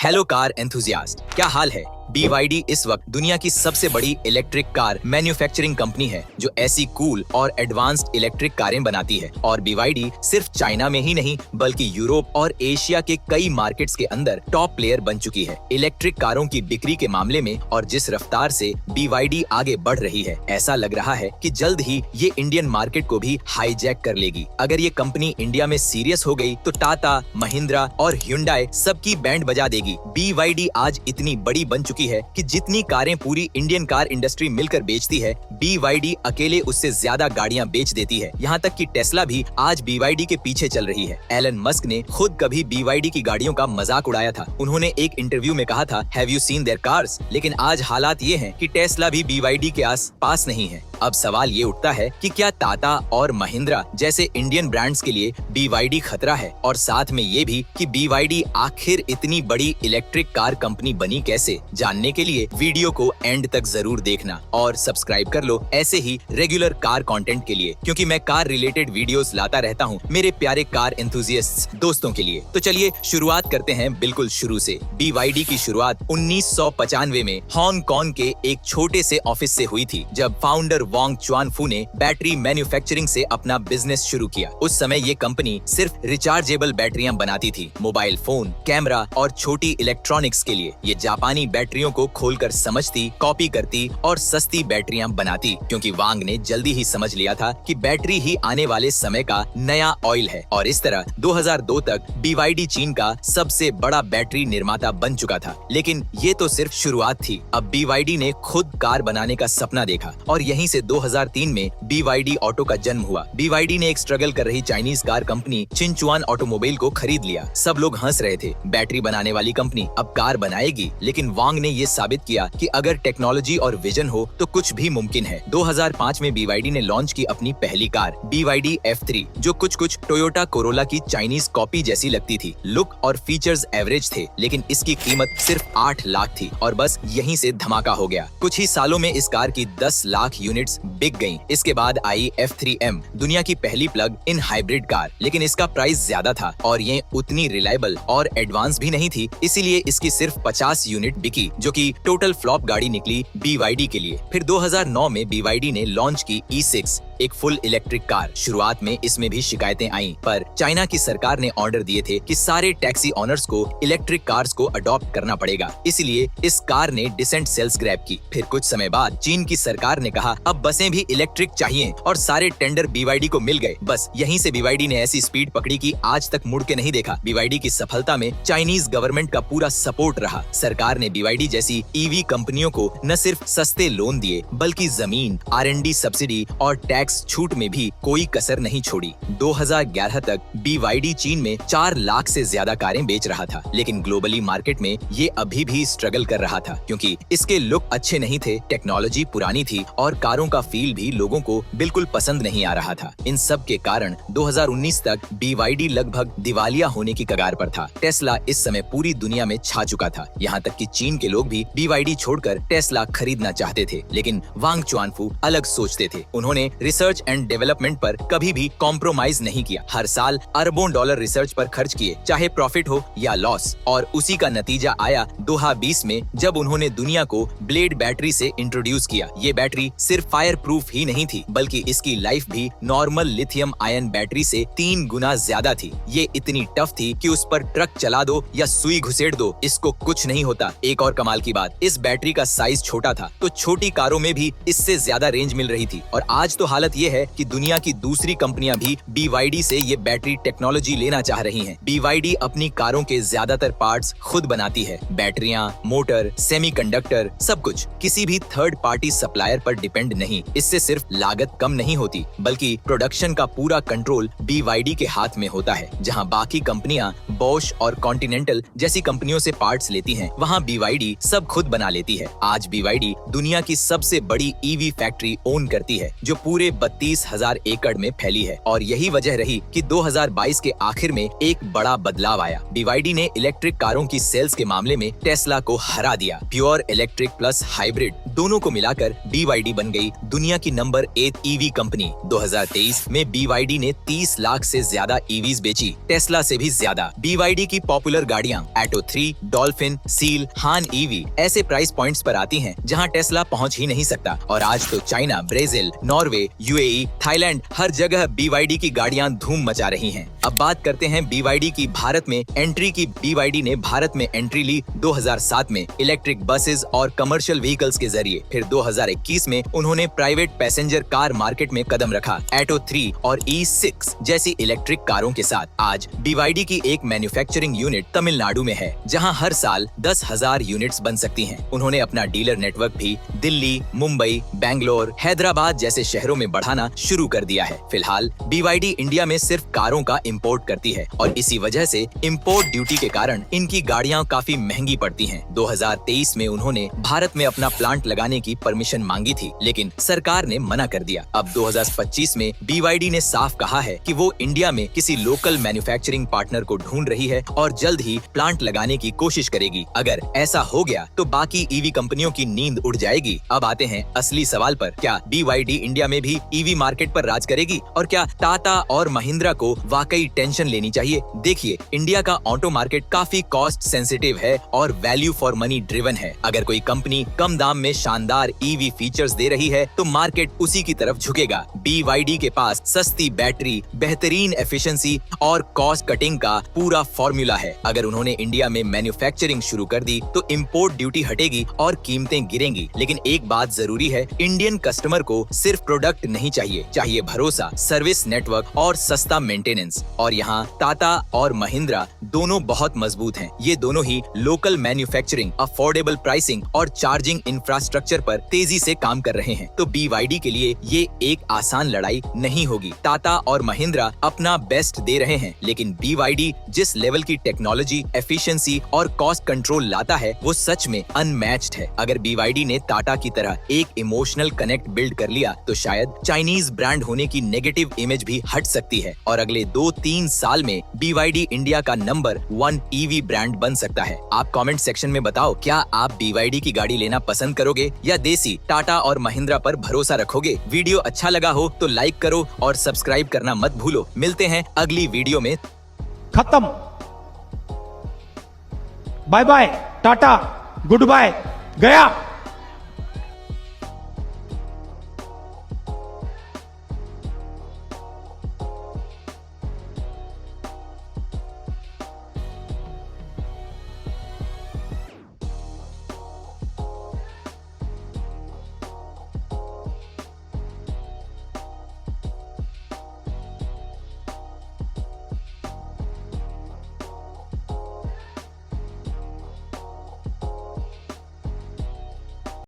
Hello car enthusiast, क्या हाल है। BYD इस वक्त दुनिया की सबसे बड़ी इलेक्ट्रिक कार मैन्युफैक्चरिंग कंपनी है जो ऐसी कूल और एडवांस्ड इलेक्ट्रिक कारें बनाती है। और BYD सिर्फ चाइना में ही नहीं बल्कि यूरोप और एशिया के कई मार्केट्स के अंदर टॉप प्लेयर बन चुकी है इलेक्ट्रिक कारों की बिक्री के मामले में। और जिस रफ्तार से BYD आगे बढ़ रही है, ऐसा लग रहा है कि जल्द ही ये इंडियन मार्केट को भी हाईजैक कर लेगी। अगर ये कंपनी इंडिया में सीरियस हो गई तो टाटा, महिंद्रा और Hyundai सबकी बैंड बजा देगी। BYD आज इतनी बड़ी बन चुकी है कि जितनी कारें पूरी इंडियन कार इंडस्ट्री मिलकर बेचती है, BYD अकेले उससे ज्यादा गाड़ियां बेच देती है। यहाँ तक कि टेस्ला भी आज BYD के पीछे चल रही है। एलन मस्क ने खुद कभी BYD की गाड़ियों का मजाक उड़ाया था। उन्होंने एक इंटरव्यू में कहा था, have you seen their cars? लेकिन आज हालात ये हैं कि टेस्ला भी BYD के आस पास नहीं है। अब सवाल ये उठता है कि क्या टाटा और महिंद्रा जैसे इंडियन ब्रांड्स के लिए BYD खतरा है, और साथ में ये भी कि BYD आखिर इतनी बड़ी इलेक्ट्रिक कार कंपनी बनी कैसे। जानने के लिए वीडियो को एंड तक जरूर देखना और सब्सक्राइब कर लो ऐसे ही रेगुलर कार कंटेंट के लिए, क्योंकि मैं कार रिलेटेड वीडियोस लाता रहता हूँ मेरे प्यारे कार एंथुसियास्ट्स दोस्तों के लिए। तो चलिए शुरुआत करते हैं बिल्कुल शुरू से। BYD की शुरुआत 1995 में हांगकांग के एक छोटे से ऑफिस से हुई थी, जब फाउंडर वांग चुआनफू ने बैटरी मैन्युफैक्चरिंग से अपना बिजनेस शुरू किया। उस समय ये कंपनी सिर्फ रिचार्जेबल बैटरियां बनाती थी, मोबाइल फोन, कैमरा और छोटी इलेक्ट्रॉनिक्स के लिए। ये जापानी बैटरियों को खोलकर समझती, कॉपी करती और सस्ती बैटरियां बनाती, क्योंकि वांग ने जल्दी ही समझ लिया था कि बैटरी ही आने वाले समय का नया ऑयल है। और इस तरह 2002 तक BYD चीन का सबसे बड़ा बैटरी निर्माता बन चुका था। लेकिन ये तो सिर्फ शुरुआत थी। अब BYD ने खुद कार बनाने का सपना देखा और यहीं से 2003 में BYD ऑटो का जन्म हुआ। BYD ने एक स्ट्रगल कर रही चाइनीज कार कंपनी चिनचुआन ऑटोमोबाइल को खरीद लिया। सब लोग हंस रहे थे, बैटरी बनाने वाली कंपनी अब कार बनाएगी। लेकिन वांग ने ये साबित किया कि अगर टेक्नोलॉजी और विजन हो तो कुछ भी मुमकिन है। 2005 में BYD ने लॉन्च की अपनी पहली कार BYD F3, जो कुछ टोयोटा कोरोला की चाइनीज कॉपी जैसी लगती थी। लुक और फीचर्स एवरेज थे, लेकिन इसकी कीमत सिर्फ 8 लाख थी और बस यहीं से धमाका हो गया। कुछ ही सालों में इस कार की 10 लाख यूनिट्स बिक गईं। इसके बाद आई F3M, दुनिया की पहली प्लग इन हाइब्रिड कार, लेकिन इसका प्राइस ज्यादा था और ये उतनी रिलायबल और एडवांस भी नहीं थी, इसीलिए इसकी सिर्फ 50 यूनिट बिकी, जो कि टोटल फ्लॉप गाड़ी निकली BYD के लिए। फिर 2009 में BYD ने लॉन्च की E6, एक फुल इलेक्ट्रिक कार। शुरुआत में इसमें भी शिकायतें आईं, पर चाइना की सरकार ने ऑर्डर दिए थे कि सारे टैक्सी ओनर्स को इलेक्ट्रिक कार्स को अडॉप्ट करना पड़ेगा, इसलिए इस कार ने डिसेंट सेल्स ग्रैब की। फिर कुछ समय बाद चीन की सरकार ने कहा अब बसें भी इलेक्ट्रिक चाहिए और सारे टेंडर BYD को मिल गए। बस यहीं से BYD ने ऐसी स्पीड पकड़ी कि आज तक मुड़ के नहीं देखा। BYD की सफलता में चाइनीज गवर्नमेंट का पूरा सपोर्ट रहा। सरकार ने BYD जैसी EV कंपनियों को न सिर्फ सस्ते लोन दिए, बल्कि जमीन, R&D सब्सिडी और टैक्स छूट में भी कोई कसर नहीं छोड़ी। 2011 तक BYD चीन में 4 लाख से ज्यादा कारें बेच रहा था, लेकिन ग्लोबली मार्केट में ये अभी भी स्ट्रगल कर रहा था, क्योंकि इसके लुक अच्छे नहीं थे, टेक्नोलॉजी पुरानी थी और कारों का फील भी लोगों को बिल्कुल पसंद नहीं आ रहा था। इन सब के कारण 2019 तक BYD लगभग दिवालिया होने की कगार पर था। टेस्ला इस समय पूरी दुनिया में छा चुका था, यहाँ तक कि चीन के लोग भी BYD छोड़कर टेस्ला खरीदना चाहते थे। लेकिन वांग चुआनफू अलग सोचते थे। उन्होंने रिसर्च एंड डेवलपमेंट पर कभी भी कॉम्प्रोमाइज नहीं किया। हर साल अरबों डॉलर रिसर्च पर खर्च किए, चाहे प्रॉफिट हो या लॉस। और उसी का नतीजा आया 2020 में, जब उन्होंने दुनिया को ब्लेड बैटरी से इंट्रोड्यूस किया। ये बैटरी सिर्फ फायर प्रूफ ही नहीं थी, बल्कि इसकी लाइफ भी नॉर्मल लिथियम आयन बैटरी से 3 गुना ज्यादा थी। ये इतनी टफ थी कि उस पर ट्रक चला दो या सुई घुसेड़ दो, इसको कुछ नहीं होता। एक और कमाल की बात, इस बैटरी का साइज छोटा था, तो छोटी कारों में भी इससे ज्यादा रेंज मिल रही थी। और आज तो हालत ये है कि दुनिया की दूसरी कंपनियां भी BYD से ये बैटरी टेक्नोलॉजी लेना चाह रही हैं। BYD अपनी कारों के ज्यादातर पार्ट्स खुद बनाती है, बैटरियां, मोटर, सेमीकंडक्टर, सब कुछ। किसी भी थर्ड पार्टी सप्लायर पर डिपेंड नहीं। इससे सिर्फ लागत कम नहीं होती, बल्कि प्रोडक्शन का पूरा कंट्रोल BYD के हाथ में होता है। जहां बाकी कंपनियां बॉश और कॉन्टिनेंटल जैसी कंपनियों से पार्ट्स लेती हैं, वहां BYD सब खुद बना लेती है। आज BYD दुनिया की सबसे बड़ी EV फैक्ट्री ओन करती है, जो पूरे 32,000 एकड़ में फैली है और यही वजह रही कि 2022 के आखिर में एक बड़ा बदलाव आया। BYD ने इलेक्ट्रिक कारों की सेल्स के मामले में टेस्ला को हरा दिया। प्योर इलेक्ट्रिक प्लस हाइब्रिड दोनों को मिलाकर BYD बन गई दुनिया की नंबर 8 EV कंपनी। 2023 में BYD ने 30 लाख से ज्यादा EVs बेची, टेस्ला से भी ज्यादा। BYD की पॉपुलर गाड़ियां एटो 3, डॉल्फिन, सील, हान EV ऐसे प्राइस पॉइंट्स पर आती हैं जहां टेस्ला पहुंच ही नहीं सकता। और आज तो China, Brazil, Norway, UAE, Thailand हर जगह BYD की गाड़ियां धूम मचा रही हैं। अब बात करते हैं BYD की भारत में एंट्री की। BYD ने भारत में एंट्री ली 2007 में इलेक्ट्रिक बसेस और कमर्शियल व्हीकल्स के जरिए। फिर 2021 में उन्होंने प्राइवेट पैसेंजर कार मार्केट में कदम रखा एटो 3 और E6 जैसी इलेक्ट्रिक कारों के साथ। आज BYD की एक मैन्युफैक्चरिंग यूनिट तमिलनाडु में है जहां हर साल 10,000 यूनिट्स बन सकती हैं। उन्होंने अपना डीलर नेटवर्क भी दिल्ली, मुंबई, बैंगलोर, हैदराबाद जैसे शहरों में बढ़ाना शुरू कर दिया है। फिलहाल BYD इंडिया में सिर्फ कारों का इंपोर्ट करती है और इसी वजह से इंपोर्ट ड्यूटी के कारण इनकी गाड़ियां काफी महंगी पड़ती हैं। 2023 में उन्होंने भारत में अपना प्लांट लगाने की परमिशन मांगी थी, लेकिन सरकार ने मना कर दिया। अब 2025 में BYD ने साफ कहा है कि वो इंडिया में किसी लोकल मैन्युफैक्चरिंग पार्टनर को ढूंढ रही है और जल्द ही प्लांट लगाने की कोशिश करेगी। अगर ऐसा हो गया तो बाकी EV कंपनियों की नींद उड़ जाएगी। अब आते हैं असली सवाल पर, क्या BYD इंडिया में भी EV मार्केट पर राज करेगी और क्या टाटा और महिंद्रा को वाकई टेंशन लेनी चाहिए? देखिए, इंडिया का ऑटो मार्केट काफी कॉस्ट सेंसिटिव है और वैल्यू फॉर मनी ड्रिवन है। अगर कोई कंपनी कम दाम में शानदार EV फीचर्स दे रही है तो मार्केट उसी की तरफ झुकेगा। BYD के पास सस्ती बैटरी, बेहतरीन एफिशिएंसी और कॉस्ट कटिंग का पूरा फॉर्मूला है। अगर उन्होंने इंडिया में मैन्युफैक्चरिंग शुरू कर दी तो इंपोर्ट ड्यूटी हटेगी और कीमतें गिरेंगी। लेकिन एक बात जरूरी है, इंडियन कस्टमर को सिर्फ प्रोडक्ट नहीं चाहिए भरोसा, सर्विस नेटवर्क और सस्ता मेंटेनेंस। और यहाँ टाटा और महिंद्रा दोनों बहुत मजबूत हैं। ये दोनों ही लोकल मैन्युफैक्चरिंग, अफोर्डेबल प्राइसिंग और चार्जिंग इंफ्रास्ट्रक्चर पर तेजी से काम कर रहे हैं। तो BYD के लिए ये एक आसान लड़ाई नहीं होगी। टाटा और महिंद्रा अपना बेस्ट दे रहे हैं, लेकिन BYD जिस लेवल की टेक्नोलॉजी, एफिशिएंसी और कॉस्ट कंट्रोल लाता है वो सच में अनमैच्ड है। अगर BYD ने टाटा की तरह एक इमोशनल कनेक्ट बिल्ड कर लिया तो शायद चाइनीज ब्रांड होने की नेगेटिव इमेज भी हट सकती है और अगले 2-3 साल में BYD इंडिया का नंबर 1 EV ब्रांड बन सकता है। आप कमेंट सेक्शन में बताओ, क्या आप BYD की गाड़ी लेना पसंद करोगे या देसी टाटा और महिंद्रा पर भरोसा रखोगे? वीडियो अच्छा लगा हो तो लाइक करो और सब्सक्राइब करना मत भूलो। मिलते हैं अगली वीडियो में। खत्म। Bye bye, tata, goodbye, गया।